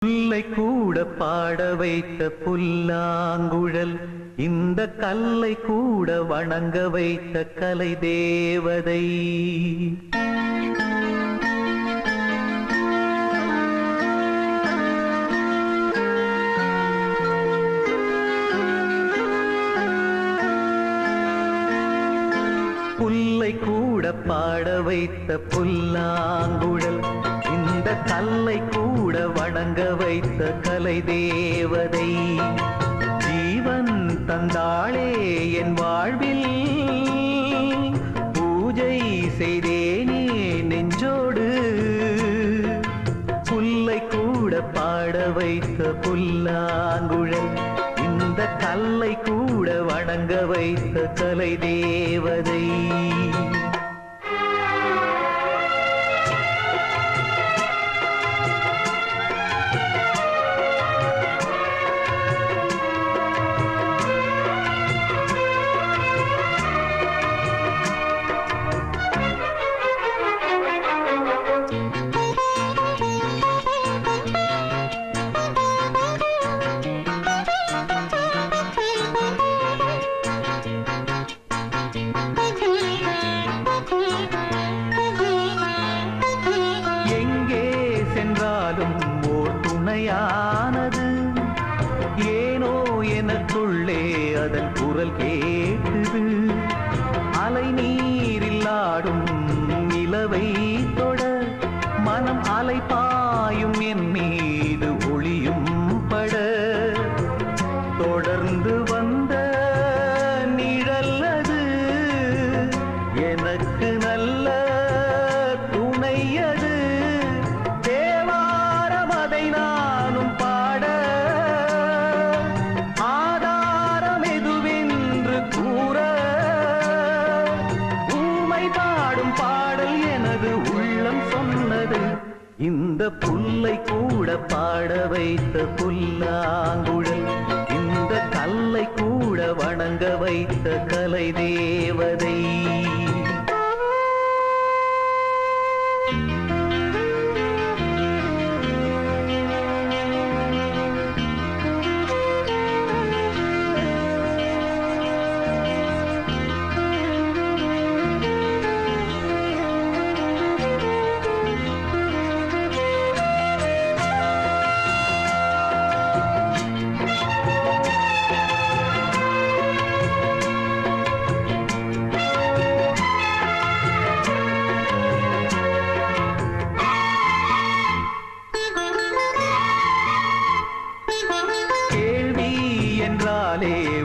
புல்லை கூட பாட வைத்த புல்லாங்குழல், இந்த கல்லை கூட வணங்க வைத்த கலை தேவதை. புல்லை கூட பாட வைத்த புல்லாங்குழல், இந்த கல்லை கூட வணங்க வைத்த கலை தேவதை. ஜீவன் தந்தாளே என் வாழ்வில், பூஜை செய்தேனே நெஞ்சோடு. புல்லை கூட பாட வைத்த புல்லாங்குழல், இந்த கல்லை கூட வணங்க வைத்த கலை தேவதை. ஓர் துணையானது ஏனோ எனக்குள்ளே அதன் குரல் கேட்டது. அலை நீரில் ஆடும் நிலவை தொட மனம் அலை பாயும் என் மீது ஒளியும் பட, தொடர்ந்து வந்த நிழல் அது எனக்கு நல்ல துணையது. நானும் பாட ஆதாரம் எதுவென்று கூற, ஊமை பாடும் பாடல் எனது உள்ளம் சொன்னது. இந்த புல்லை கூட பாட வைத்த புல்லாங்குழல், இந்த கல்லை கூட வணங்க வைத்த கலை தேவதை.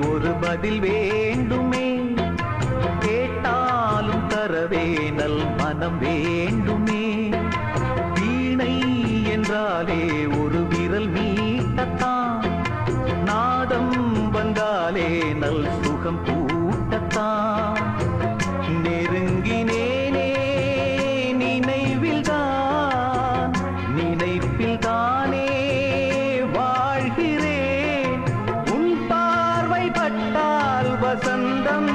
ஒரு பதில் வேண்டுமே, கேட்டாலும் தரவே நல் மனம் வேண்டுமே. வீணை என்றாலே ஒரு விரல் மீட்டத்தான், நாதம் வந்தாலே நல் சுகம் கூட்டத்தான். நெருங்கினேனே நினைவில்தான், நினைப்பில்தானே வாழ்கிறேன். பட்டால் வசந்தம்